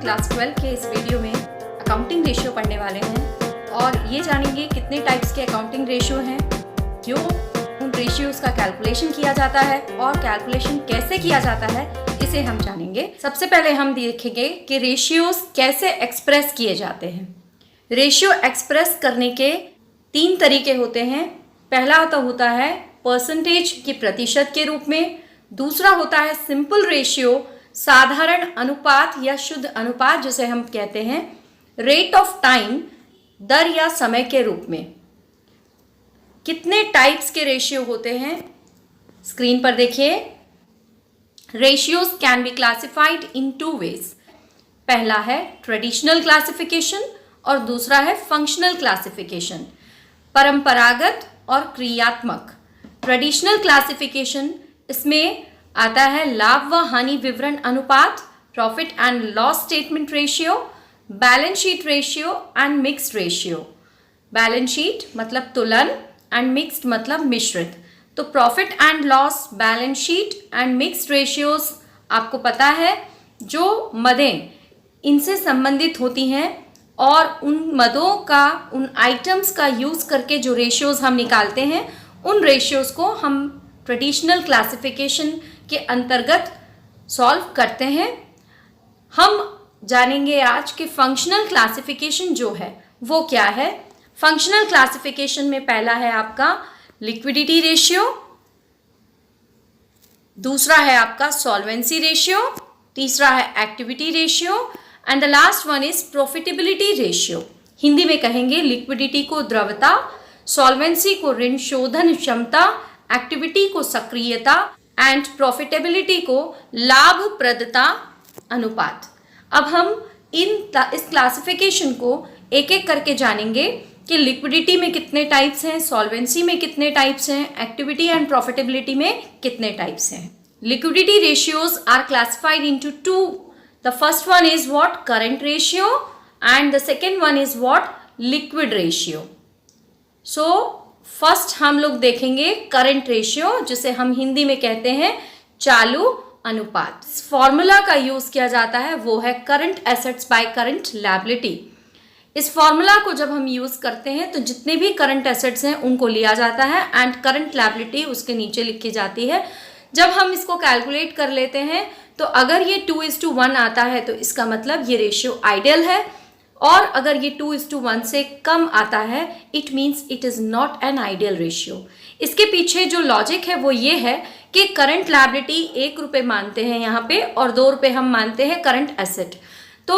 Class 12 के इस video में अकाउंटिंग रेशियो पढ़ने वाले हैं और ये जानेंगे कितने टाइप्स के अकाउंटिंग रेशियो हैं, क्यों उन रेशियोज़ का कैलकुलेशन किया जाता है और कैलकुलेशन कैसे किया जाता है, इसे हम जानेंगे। सबसे पहले हम देखेंगे कि रेशियोज़ कैसे एक्सप्रेस किए जाते हैं। रेशियो एक्सप्रेस करने के 3 तरीके होते हैं। पहला तो होता है परसेंटेज की प्रतिशत के रूप में, दूसरा होता है सिंपल रेशियो साधारण अनुपात या शुद्ध अनुपात जिसे हम कहते हैं, रेट ऑफ टाइम दर या समय के रूप में। कितने टाइप्स के रेशियो होते हैं स्क्रीन पर देखिए। Ratios can be classified in 2 ways. पहला है ट्रेडिशनल क्लासिफिकेशन और दूसरा है फंक्शनल क्लासिफिकेशन, परंपरागत और क्रियात्मक। ट्रेडिशनल क्लासिफिकेशन, इसमें आता है लाभ व हानि विवरण अनुपात, profit and loss statement ratio, balance sheet ratio and mixed ratio. Balance sheet मतलब तुलन एंड मिक्स्ड मतलब मिश्रित। तो profit and loss, balance sheet and mixed ratios आपको पता है, जो मदें इनसे संबंधित होती हैं और उन मदों का, उन आइटम्स का यूज़ करके जो रेशियोज हम निकालते हैं, उन रेशियोज को हम ट्रेडिशनल क्लासिफिकेशन के अंतर्गत सॉल्व करते हैं। हम जानेंगे आज कि फंक्शनल क्लासिफिकेशन जो है वो क्या है। फंक्शनल क्लासिफिकेशन में पहला है आपका लिक्विडिटी रेशियो, दूसरा है आपका सॉल्वेंसी रेशियो, तीसरा है activity ratio and the last one is profitability ratio. Hindi में कहेंगे लिक्विडिटी को द्रव्यता, सॉल्वेंसी को ऋण शोधन क्षमता, एक्टिविटी को सक्रियता एंड प्रॉफिटेबिलिटी को लाभप्रदता अनुपात। अब हम इस क्लासिफिकेशन को एक एक करके जानेंगे कि लिक्विडिटी में कितने टाइप्स हैं, सॉल्वेंसी में कितने टाइप्स हैं, एक्टिविटी एंड प्रॉफिटेबिलिटी में कितने टाइप्स हैं। Liquidity ratios are classified into 2. The first one is what, current ratio, and the second one is what, liquid ratio. So first हम लोग देखेंगे करंट रेशियो, जिसे हम हिंदी में कहते हैं चालू अनुपात। फॉर्मूला का यूज किया जाता है वो है current assets by current liability. इस फॉर्मूला को जब हम यूज करते हैं तो जितने भी करंट एसेट्स हैं उनको लिया जाता है एंड करंट लायबिलिटी उसके नीचे लिखी जाती है। जब हम इसको कैलकुलेट कर लेते हैं तो अगर ये 2:1 आता है तो इसका मतलब ये रेशियो आइडियल है, और अगर ये 2:1 से कम आता है it means it is not an ideal ratio. इसके पीछे जो लॉजिक है वो ये है कि करंट लायबिलिटी 1 रुपये मानते हैं यहाँ पे और 2 रुपये हम मानते हैं करंट एसेट। तो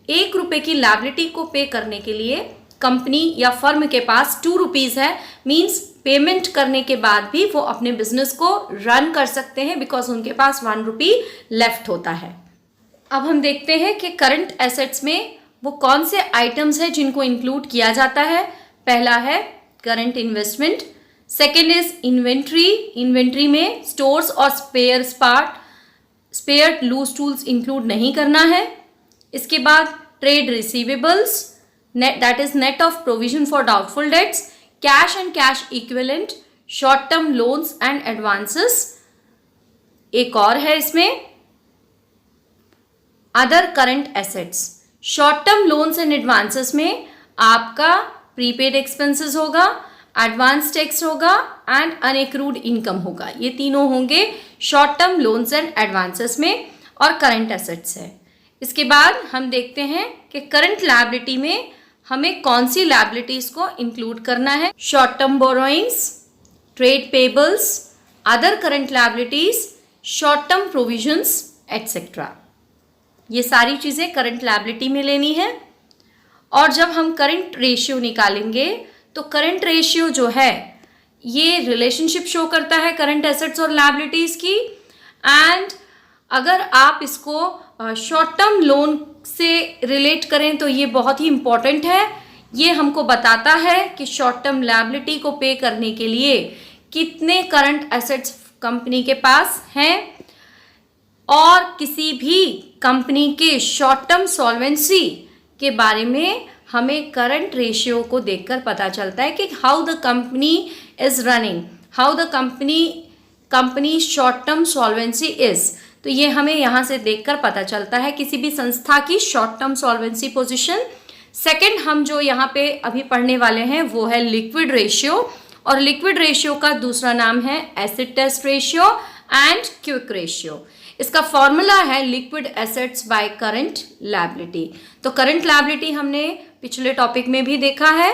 1 रुपये की लायबिलिटी को पे करने के लिए कंपनी या फर्म के पास 2 रुपीज़ है, मीन्स पेमेंट करने के बाद भी वो अपने बिजनेस को रन कर सकते हैं बिकॉज उनके पास 1 रुपी लेफ्ट होता है। अब हम देखते हैं कि करंट एसेट्स में वो कौन से आइटम्स हैं जिनको इंक्लूड किया जाता है। पहला है current investment, second is inventory. Inventory में स्टोर्स और स्पेयर लूज टूल्स इंक्लूड नहीं करना है। इसके बाद trade receivables, that is net of provision for doubtful debts, cash and cash equivalent, short term loans and advances. एक और है इसमें other current assets. Short term loans and advances में आपका प्रीपेड एक्सपेंसेस होगा, एडवांस टैक्स होगा and अनएक्रूड income होगा। ये तीनों होंगे short term loans and advances में और करंट एसेट्स है। इसके बाद हम देखते हैं कि करंट लायबिलिटी में हमें कौन सी लायबिलिटीज को इंक्लूड करना है। Short term borrowings, trade payables, other current liabilities, short term provisions etcetera. ये सारी चीज़ें करंट लायबिलिटी में लेनी है। और जब हम करंट रेशियो निकालेंगे तो करंट रेशियो जो है ये रिलेशनशिप शो करता है करंट एसेट्स और लायबिलिटीज़ की। एंड अगर आप इसको शॉर्ट टर्म लोन से रिलेट करें तो ये बहुत ही इम्पॉर्टेंट है। ये हमको बताता है कि शॉर्ट टर्म लायबिलिटी को पे करने के लिए कितने करंट एसेट्स कंपनी के पास हैं, और किसी भी कंपनी के शॉर्ट टर्म सॉल्वेंसी के बारे में हमें करंट रेशियो को देखकर पता चलता है कि how the company is running, how the company short term solvency is. तो ये हमें यहाँ से देखकर पता चलता है किसी भी संस्था की short term solvency position. Second हम जो यहाँ पे अभी पढ़ने वाले हैं वो है लिक्विड रेशियो, और लिक्विड रेशियो का दूसरा नाम है acid test ratio and quick ratio. इसका फॉर्मूला है liquid assets by current liability. तो करंट लायबिलिटी हमने पिछले टॉपिक में भी देखा है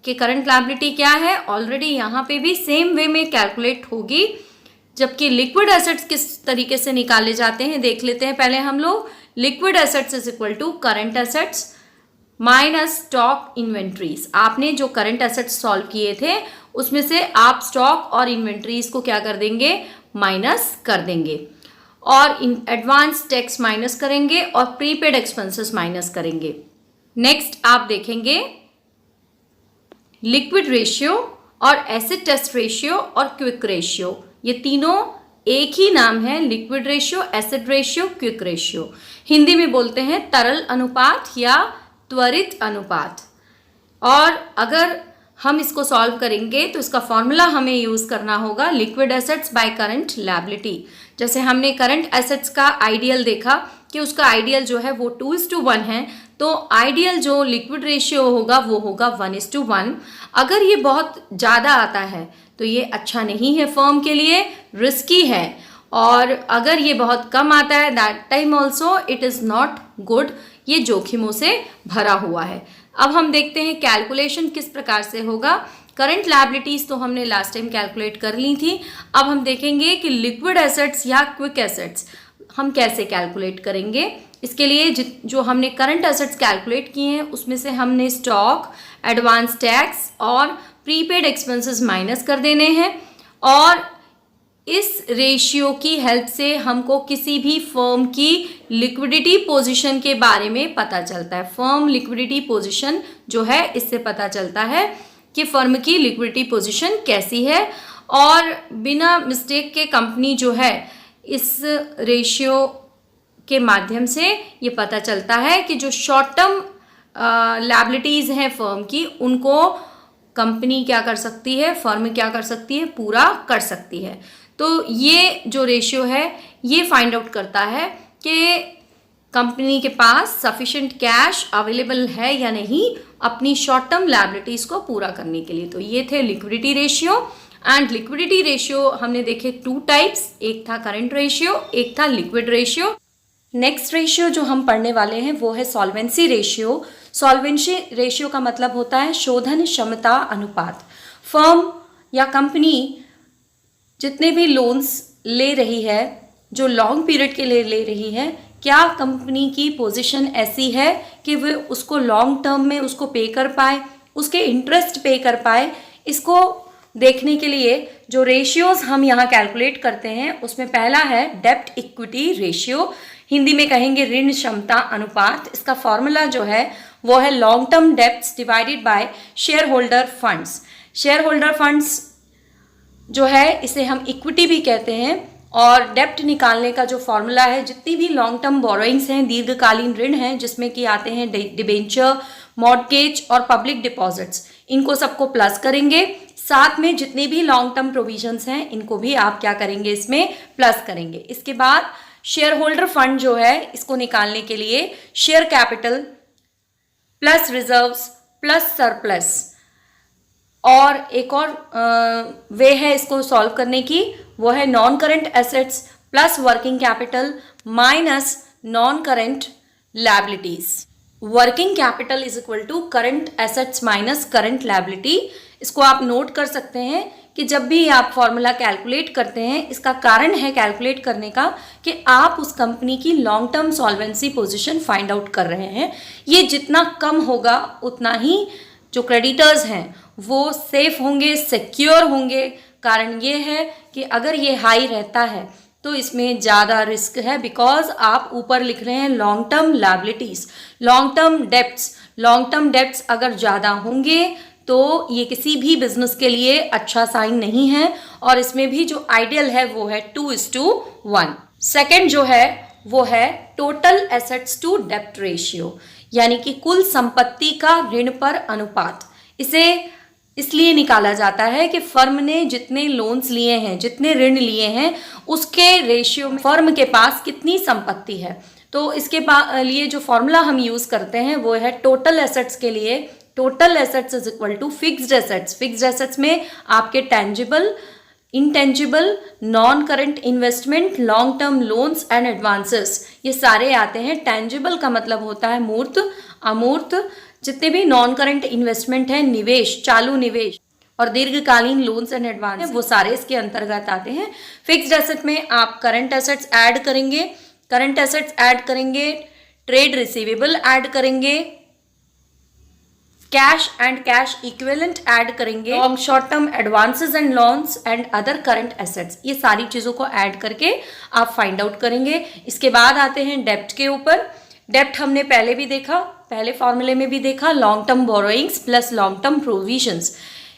कि करंट लायबिलिटी क्या है, ऑलरेडी यहाँ पे भी सेम वे में कैलकुलेट होगी। जबकि लिक्विड एसेट्स किस तरीके से निकाले जाते हैं देख लेते हैं पहले हम लोग। Liquid assets is equal to current assets minus stock inventories. आपने जो करंट एसेट्स सॉल्व किए थे उसमें से आप स्टॉक और इन्वेंट्रीज को क्या कर देंगे, माइनस कर देंगे, और इन एडवांस टैक्स माइनस करेंगे और प्रीपेड एक्सपेंसेस माइनस करेंगे। नेक्स्ट आप देखेंगे लिक्विड रेशियो और एसिड टेस्ट रेशियो और क्विक रेशियो, ये तीनों एक ही नाम है, liquid ratio, acid ratio, quick ratio. Hindi में बोलते हैं तरल अनुपात या त्वरित अनुपात। और अगर हम इसको सॉल्व करेंगे तो इसका फॉर्मूला हमें यूज़ करना होगा liquid assets by current liability. जैसे हमने करंट एसेट्स का आइडियल देखा कि उसका आइडियल जो है वो 2:1 है, तो आइडियल जो लिक्विड रेशियो होगा वो होगा 1:1। अगर ये बहुत ज़्यादा आता है तो ये अच्छा नहीं है, फर्म के लिए रिस्की है, और अगर ये बहुत कम आता है that time also it is not good, ये जोखिमों से भरा हुआ है। अब हम देखते हैं कैलकुलेशन किस प्रकार से होगा। करंट लायबिलिटीज तो हमने लास्ट टाइम कैलकुलेट कर ली थी, अब हम देखेंगे कि लिक्विड एसेट्स या क्विक एसेट्स हम कैसे कैलकुलेट करेंगे। इसके लिए जो हमने करंट एसेट्स कैलकुलेट किए हैं उसमें से हमने स्टॉक, एडवांस टैक्स और प्रीपेड एक्सपेंसेस माइनस कर देने हैं, और इस रेशियो की हेल्प से हमको किसी भी फर्म की लिक्विडिटी पोजीशन के बारे में पता चलता है। फर्म लिक्विडिटी पोजीशन जो है इससे पता चलता है कि फर्म की लिक्विडिटी पोजीशन कैसी है, और बिना मिस्टेक के कंपनी जो है इस रेशियो के माध्यम से ये पता चलता है कि जो शॉर्ट टर्म लायबिलिटीज़ हैं फर्म की उनको कंपनी क्या कर सकती है, फर्म क्या कर सकती है, पूरा कर सकती है। तो ये जो रेशियो है ये फाइंड आउट करता है कि कंपनी के पास सफिशिएंट कैश अवेलेबल है या नहीं अपनी शॉर्ट टर्म लायबिलिटीज़ को पूरा करने के लिए। तो ये थे liquidity ratio. And liquidity ratio हमने देखे 2 टाइप्स, एक था करंट रेशियो, एक था लिक्विड रेशियो। नेक्स्ट रेशियो जो हम पढ़ने वाले हैं वो है सॉल्वेंसी रेशियो। सॉल्वेंसी रेशियो का मतलब होता है शोधन क्षमता अनुपात। फर्म या कंपनी जितने भी लोन्स ले रही है, जो लॉन्ग पीरियड के लिए ले रही है, क्या कंपनी की पोजीशन ऐसी है कि वह उसको लॉन्ग टर्म में उसको पे कर पाए, उसके इंटरेस्ट पे कर पाए। इसको देखने के लिए जो रेशियोज हम यहाँ कैलकुलेट करते हैं उसमें पहला है डेब्ट इक्विटी रेशियो, हिंदी में कहेंगे ऋण क्षमता अनुपात। इसका फॉर्मूला जो है वो है long term debts divided by share holder funds. Share holder funds जो है इसे हम इक्विटी भी कहते हैं, और डेब्ट निकालने का जो फॉर्मूला है, जितनी भी लॉन्ग टर्म बोरोइंग्स हैं, दीर्घकालीन ऋण हैं जिसमें कि आते हैं डिबेंचर, मॉर्टगेज और पब्लिक डिपॉजिट्स, इनको सबको प्लस करेंगे। साथ में जितनी भी लॉन्ग टर्म प्रोविजंस हैं इनको भी आप क्या करेंगे, इसमें प्लस करेंगे। इसके बाद शेयर होल्डर फंड जो है इसको निकालने के लिए share capital plus reserves plus surplus, और एक और वे है इसको सॉल्व करने की, वो है non current assets plus working capital minus non current liabilities. Working capital is equal to current assets minus current liability. इसको आप नोट कर सकते हैं कि जब भी आप फॉर्मूला कैलकुलेट करते हैं, इसका कारण है कैलकुलेट करने का कि आप उस कंपनी की long term solvency position find out कर रहे हैं। ये जितना कम होगा उतना ही जो क्रेडिटर्स हैं वो सेफ होंगे, सिक्योर होंगे। कारण ये है कि अगर ये हाई रहता है तो इसमें ज़्यादा रिस्क है, बिकॉज आप ऊपर लिख रहे हैं long term liabilities, long term debts. Long term debts अगर ज़्यादा होंगे तो ये किसी भी बिजनेस के लिए अच्छा साइन नहीं है, और इसमें भी जो आइडियल है वो है 2:1। सेकेंड जो है वो है टोटल एसेट्स टू डेब्ट रेशियो, यानी कि कुल संपत्ति का ऋण पर अनुपात। इसे इसलिए निकाला जाता है कि फर्म ने जितने लोन्स लिए हैं, जितने ऋण लिए हैं, उसके रेशियो में फर्म के पास कितनी संपत्ति है। तो इसके लिए जो फॉर्मूला हम यूज़ करते हैं वो है टोटल एसेट्स के लिए total assets is equal to fixed assets. Fixed assets में आपके tangible, intangible, non current investment, long term loans and advances, ये सारे आते हैं। टेंजिबल का मतलब होता है मूर्त, अमूर्त, जितने भी नॉन करंट इन्वेस्टमेंट है, निवेश, चालू निवेश और दीर्घकालीन लोन्स एंड एडवांस, वो सारे इसके अंतर्गत आते हैं। फिक्स्ड एसेट में आप करंट एसेट्स ऐड करेंगे, ट्रेड रिसीवेबल ऐड करेंगे, cash and cash equivalent add करेंगे, long short term advances and loans and other current assets, ये सारी चीज़ों को ऐड करके आप फाइंड आउट करेंगे। इसके बाद आते हैं डेप्ट के ऊपर। डेप्ट हमने पहले भी देखा, पहले फॉर्मूले में भी देखा, long term borrowings plus long term provisions.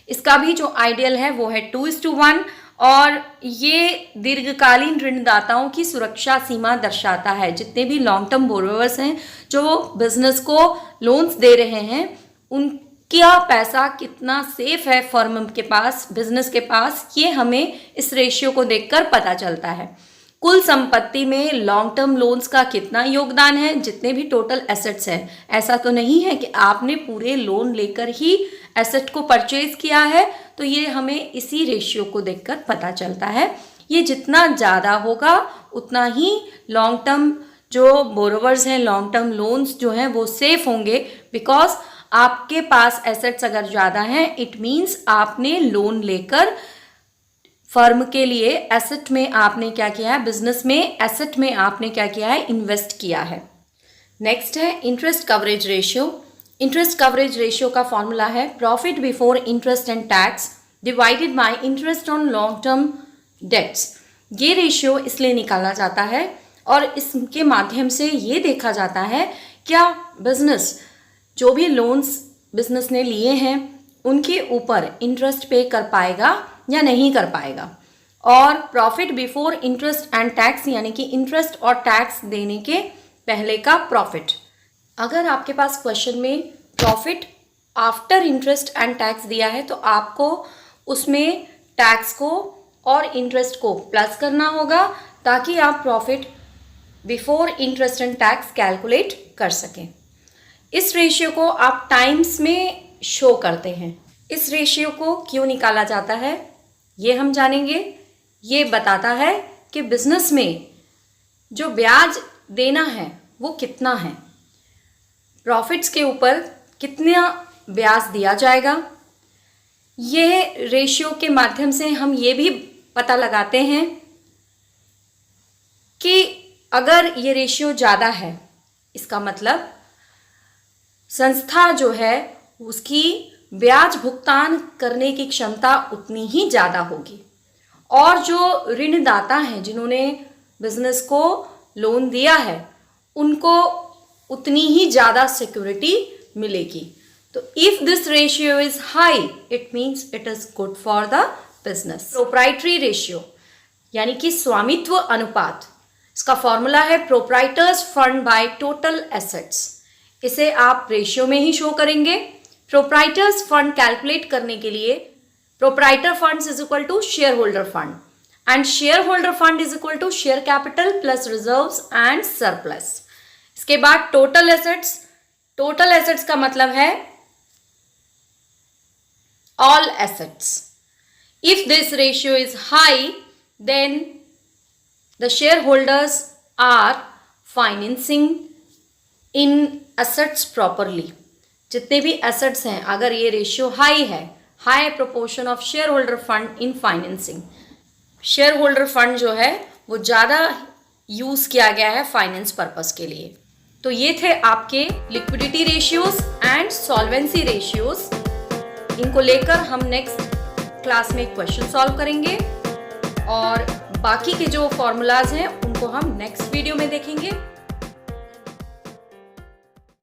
इसका भी जो आइडियल है वो है 2:1 और ये दीर्घकालीन ऋणदाताओं की सुरक्षा सीमा दर्शाता है। जितने भी लॉन्ग टर्म बोरोवर्स हैं जो बिजनेस को लोन्स दे रहे हैं, उनका पैसा कितना सेफ है फर्म के पास, बिजनेस के पास, ये हमें इस रेशियो को देखकर पता चलता है। कुल संपत्ति में लॉन्ग टर्म लोन्स का कितना योगदान है, जितने भी टोटल एसेट्स हैं। ऐसा तो नहीं है कि आपने पूरे लोन लेकर ही एसेट को परचेज किया है, तो ये हमें इसी रेशियो को देखकर पता चलता है। ये जितना ज़्यादा होगा उतना ही लॉन्ग टर्म जो बोरोवर्स हैं, लॉन्ग टर्म लोन्स जो हैं वो सेफ होंगे। बिकॉज आपके पास एसेट्स अगर ज़्यादा हैं, इट मीन्स आपने लोन लेकर फर्म के लिए एसेट में आपने क्या किया है, बिजनेस में एसेट में आपने क्या किया है, इन्वेस्ट किया है। नेक्स्ट है interest coverage ratio. Interest coverage ratio का फॉर्मूला है profit before interest and tax divided by interest on long term debts. ये रेशियो इसलिए निकाला जाता है और इसके माध्यम से ये देखा जाता है क्या बिजनेस जो भी लोन्स बिजनेस ने लिए हैं उनके ऊपर इंटरेस्ट पे कर पाएगा या नहीं कर पाएगा। और profit before interest and tax यानी कि इंटरेस्ट और टैक्स देने के पहले का प्रॉफिट। अगर आपके पास क्वेश्चन में profit after interest and tax दिया है तो आपको उसमें टैक्स को और इंटरेस्ट को प्लस करना होगा ताकि आप profit before interest and tax calculate कर सकें। इस रेशियो को आप टाइम्स में शो करते हैं। इस रेशियो को क्यों निकाला जाता है ये हम जानेंगे। ये बताता है कि बिजनेस में जो ब्याज देना है वो कितना है, प्रॉफिट्स के ऊपर कितना ब्याज दिया जाएगा। ये रेशियो के माध्यम से हम ये भी पता लगाते हैं कि अगर ये रेशियो ज़्यादा है, इसका मतलब संस्था जो है उसकी ब्याज भुगतान करने की क्षमता उतनी ही ज़्यादा होगी और जो ऋणदाता हैं जिन्होंने बिजनेस को लोन दिया है उनको उतनी ही ज़्यादा सिक्योरिटी मिलेगी। तो if this ratio is high it means it is good for the business. Proprietary ratio यानी कि स्वामित्व अनुपात, इसका फॉर्मूला है proprietors fund by total assets. इसे आप रेशियो में ही शो करेंगे। प्रोप्राइटर्स फंड कैलकुलेट करने के लिए proprietor funds is equal to share holder fund and share holder fund is equal to share capital plus reserves and surplus. इसके बाद टोटल एसेट्स, टोटल एसेट्स का मतलब है all assets. If this ratio is high then the share holders are financing in assets properly. जितने भी assets हैं अगर ये रेशियो हाई है, high proportion of share holder fund in financing, share holder fund जो है वो ज़्यादा यूज़ किया गया है फाइनेंस पर्पस के लिए। तो ये थे आपके liquidity ratios and solvency ratios. इनको लेकर हम नेक्स्ट क्लास में क्वेश्चन सॉल्व करेंगे और बाकी के जो फॉर्मूलाज हैं उनको हम नेक्स्ट वीडियो में देखेंगे।